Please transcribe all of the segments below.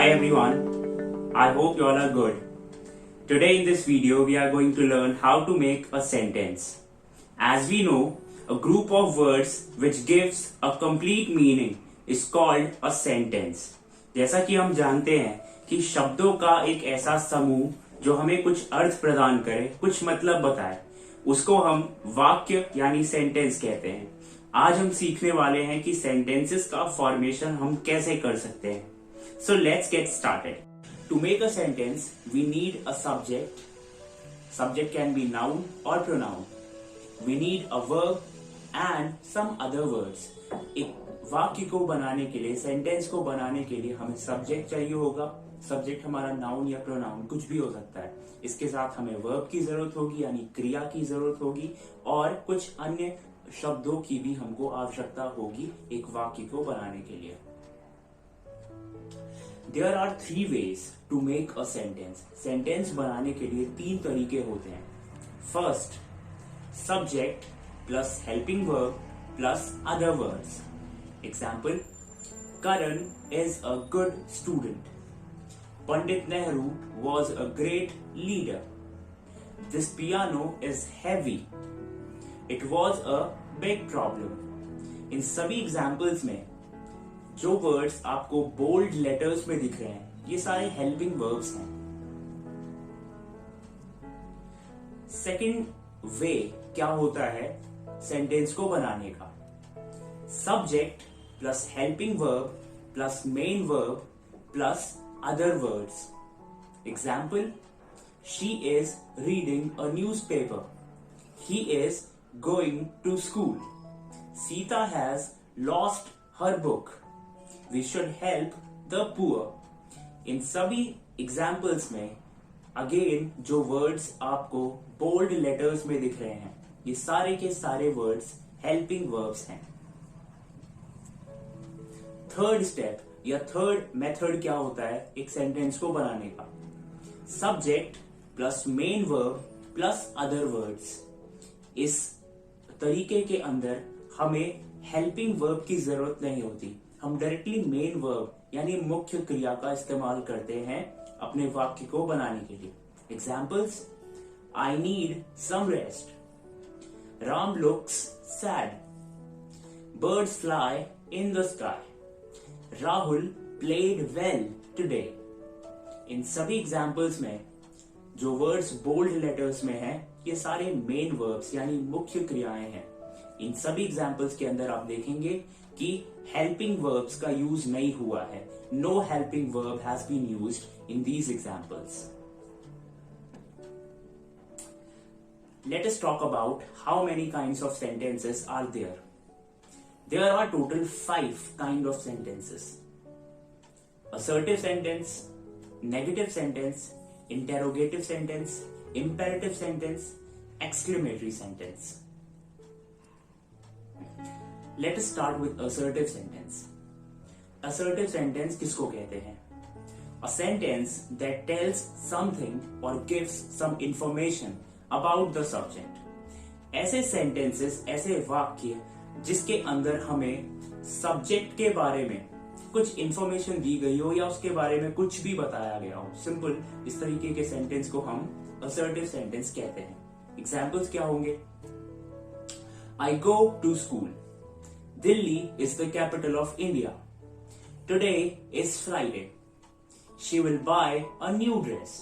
Hi everyone, I hope you all are good. Today in this video we are going to learn how to make a sentence. As we know, a group of words which gives a complete meaning is called a sentence. जैसा कि हम जानते हैं कि शब्दों का एक ऐसा समूह जो हमें कुछ अर्थ प्रदान करे, कुछ मतलब बताए, उसको हम वाक्य यानी सेंटेंस कहते हैं। आज हम सीखने वाले हैं कि सेंटेंसेस का फॉर्मेशन हम कैसे कर सकते हैं। So let's get started. To make a sentence, we need a subject. Subject can be noun or pronoun. We need a verb and some other words. एक वाक्य को बनाने के लिए, सेंटेंस को बनाने के लिए हमें सब्जेक्ट चाहिए होगा। सब्जेक्ट हमारा नाउन या प्रोनाउन कुछ भी हो सकता है। इसके साथ हमें वर्ब की जरूरत होगी यानी क्रिया की जरूरत होगी और कुछ अन्य शब्दों की भी हमको आवश्यकता होगी एक वाक्य को बनाने के लिए। There are three ways to make a sentence. Sentence बनाने के लिए तीन तरीके होते हैं। First, subject plus helping verb plus other words. Example, Karan is a good student. Pandit Nehru was a great leader. This piano is heavy. It was a big problem. इन सभी examples में जो वर्ड्स आपको bold letters में दिख रहे हैं ये सारे हेल्पिंग वर्ब्स हैं। सेकंड वे क्या होता है सेंटेंस को बनाने का? Subject plus helping verb plus main verb plus other words. Example, she is reading a newspaper. He is going to school. Sita has lost her book. We should help the poor. इन सभी examples में again जो words आपको bold letters में दिख रहे हैं ये सारे के सारे वर्ड्स हेल्पिंग वर्ब्स हैं। थर्ड स्टेप या थर्ड मेथड क्या होता है एक सेंटेंस को बनाने का? Subject plus main verb plus other words. इस तरीके के अंदर हमें हेल्पिंग वर्ब की जरूरत नहीं होती। हम डायरेक्टली मेन वर्ब यानी मुख्य क्रिया का इस्तेमाल करते हैं अपने वाक्य को बनाने के लिए। Examples, I need some rest. Ram looks sad. Birds fly in the sky. Rahul played well today. इन सभी एग्जाम्पल्स में जो वर्ड्स बोल्ड लेटर्स में हैं ये सारे मेन वर्ब्स यानी मुख्य क्रियाएं हैं। इन सभी एग्जाम्पल्स के अंदर आप देखेंगे कि हेल्पिंग वर्ब्स का यूज नहीं हुआ है। No helping verb has been used in these examples. Let us talk about how many kinds of sentences are there. There are total 5 kind of sentences. assertive sentence, negative sentence, interrogative sentence, imperative sentence, exclamatory sentence. Let us start with assertive sentence. Assertive sentence किसको कहते हैं? A sentence that tells something or gives some information about the subject. ऐसे sentences, ऐसे वाक्य जिसके अंदर हमें subject के बारे में कुछ इंफॉर्मेशन दी गई हो या उसके बारे में कुछ भी बताया गया हो। सिंपल इस तरीके के सेंटेंस को हम assertive sentence कहते हैं। एग्जाम्पल्स क्या होंगे? I go to school. Delhi is the capital of India. Today is Friday. She will buy a new dress.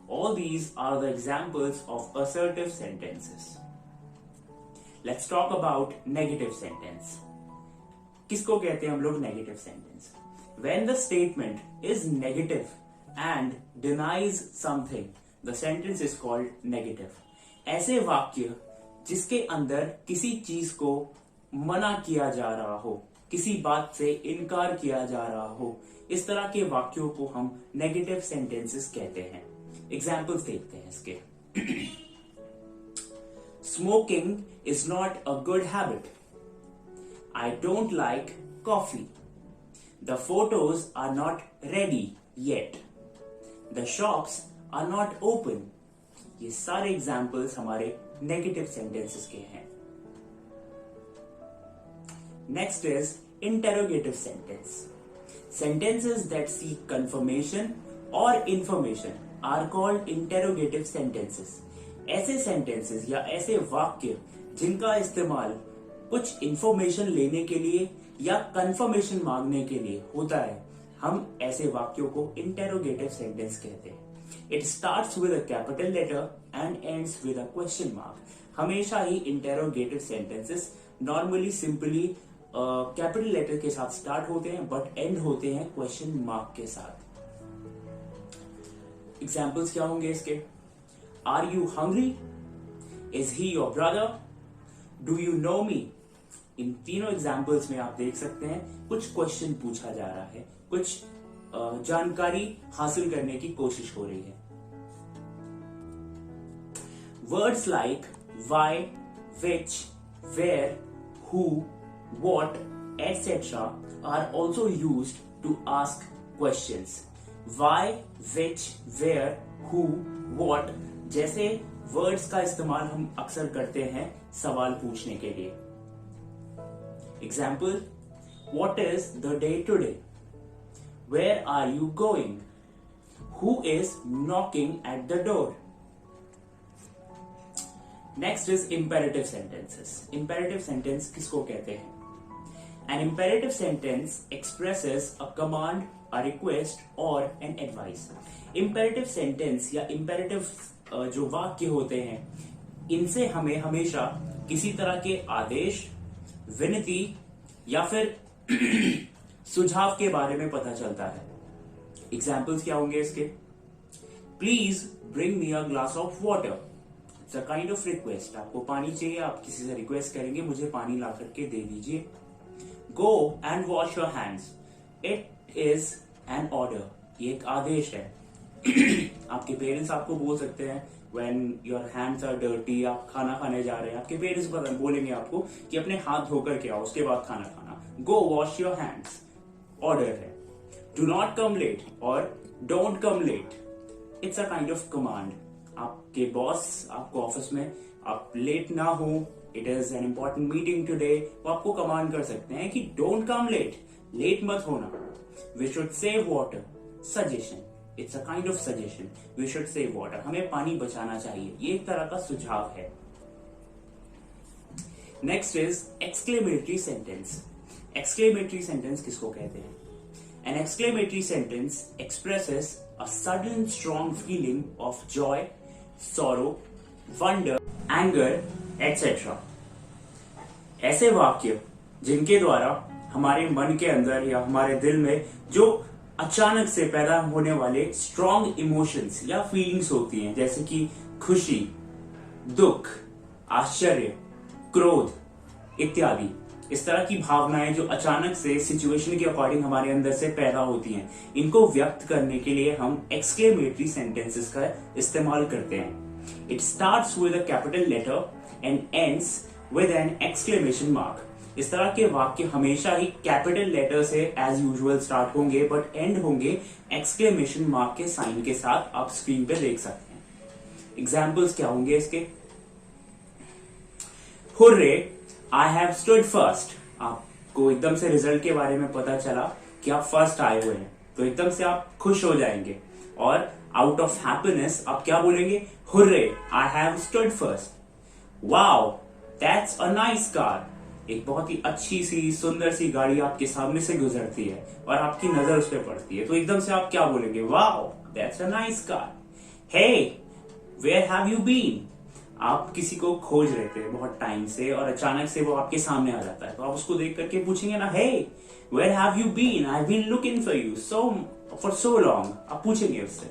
All these are the examples of assertive sentences. Let's talk about negative sentence. किसको कहते हैं हम लोग negative sentence? When the statement is negative and denies something, the sentence is called negative. ऐसे वाक्य जिसके अंदर किसी चीज को मना किया जा रहा हो, किसी बात से इनकार किया जा रहा हो, इस तरह के वाक्यों को हम नेगेटिव सेंटेंसेस कहते हैं। एग्जाम्पल्स देखते हैं इसके। Smoking is not a good habit. I don't like coffee. The photos are not ready yet. The shops are not open. ये सारे एग्जाम्पल्स हमारे नेगेटिव सेंटेंसेस के हैं। Next is interrogative sentence. Sentences that seek confirmation or information are called interrogative sentences. ऐसे sentences या ऐसे वाक्य जिनका इस्तेमाल कुछ इंफॉर्मेशन लेने के लिए या कंफर्मेशन मांगने के लिए होता है, हम ऐसे वाक्यों को इंटेरोगेटिव सेंटेंस कहते हैं. It starts with a capital letter and ends with a question mark. हमेशा ही interrogative sentences normally simply capital letter के साथ स्टार्ट होते हैं बट एंड होते हैं क्वेश्चन मार्क के साथ. एग्जाम्पल्स क्या होंगे इसके? Are you hungry? Is he your brother? Do you know me? इन तीनों एग्जाम्पल्स में आप देख सकते हैं कुछ क्वेश्चन पूछा जा रहा है, कुछ जानकारी हासिल करने की कोशिश हो रही है. Words like why, which, where, who, what, etc. are also used to ask questions. Why, which, where, who, what जैसे वर्ड्स का इस्तेमाल हम अक्सर करते हैं सवाल पूछने के लिए. Example, What is the day today? Where are you going? Who is knocking at the door? Next is imperative sentences. Imperative sentence किसको कहते हैं? An imperative sentence expresses a command, a request or an advice. Imperative sentence या imperative जो वाक्य होते हैं, इनसे हमें हमेशा किसी तरह के आदेश, विनती या फिर सुझाव के बारे में पता चलता है. एग्जाम्पल्स क्या होंगे इसके? Please bring me a glass of water. It's a kind of request. आपको पानी चाहिए, आप किसी से रिक्वेस्ट करेंगे मुझे पानी ला करके दे दीजिए. Go and wash your hands. It is an order. ये एक आदेश है. आपके पेरेंट्स आपको बोल सकते हैं when your hands are dirty, आप खाना खाने जा रहे हैं, आपके पेरेंट्स बोलेंगे आपको कि अपने हाथ धोकर के आओ, उसके बाद खाना खाना. Go wash your hands. Order है. Do not come late और don't come late. It's a kind of command. आपके बॉस आपको ऑफिस में आप लेट ना हो, it is an important meeting today, वो आपको कमांड कर सकते हैं कि don't come late. लेट मत होना. We should save water. Suggestion. It's a kind of suggestion. We should save water. हमें पानी बचाना चाहिए. ये एक तरह का सुझाव है. Next is exclamatory sentence. Exclamatory sentence किसको कहते हैं? An exclamatory sentence expresses a sudden strong feeling of joy, sorrow, wonder, anger, etc. ऐसे वाक्य जिनके द्वारा हमारे मन के अंदर या हमारे दिल में जो अचानक से पैदा होने वाले स्ट्रॉन्ग इमोशंस या फीलिंग्स होती हैं, जैसे कि खुशी, दुख, आश्चर्य, क्रोध इत्यादि, इस तरह की भावनाएं जो अचानक से सिचुएशन के अकॉर्डिंग हमारे अंदर से पैदा होती हैं, इनको व्यक्त करने के लिए हम एक्सक्लेमेटरी सेंटेंसेस का इस्तेमाल करते हैं. It starts with a capital letter and ends with an exclamation mark. इस तरह के वाक्य हमेशा ही कैपिटल लेटर से एज यूजुअल स्टार्ट होंगे बट एंड होंगे एक्सक्लेमेशन मार्क के साइन के साथ. आप स्क्रीन पे देख सकते हैं. एग्जाम्पल्स क्या होंगे इसके? Hurray, I have stood first. आपको एकदम से रिजल्ट के बारे में पता चला कि आप फर्स्ट आए हुए हैं, तो एकदम से आप खुश हो जाएंगे और आउट ऑफ हैप्पीनेस आप क्या बोलेंगे? Hurray, I have stood first. Wow, that's a nice car. एक बहुत ही अच्छी सी सुंदर सी गाड़ी आपके सामने से गुजरती है और आपकी नजर उस पर पड़ती है, तो एकदम से आप क्या बोलेंगे? Wow, that's a nice car. Hey, where have you been. आप किसी को खोज रहे थे बहुत टाइम से और अचानक से वो आपके सामने आ जाता है, तो आप उसको देख करके पूछेंगे ना, hey, where have you been, I have been looking for you for so long. आप पूछेंगे उससे.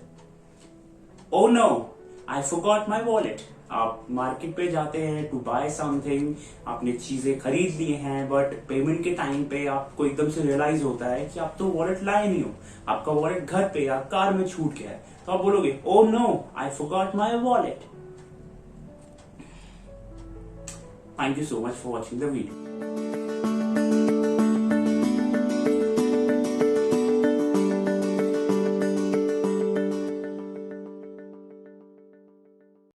Oh no, I forgot my wallet. आप मार्केट पे जाते हैं टू बाय समथिंग, आपने चीजें खरीद ली हैं बट पेमेंट के टाइम पे आपको एकदम से रियलाइज होता है कि आप तो वॉलेट लाए नहीं हो, आपका वॉलेट घर पे या कार में छूट गया है, तो आप बोलोगे oh no, I forgot my wallet. Thank you so much for watching the video.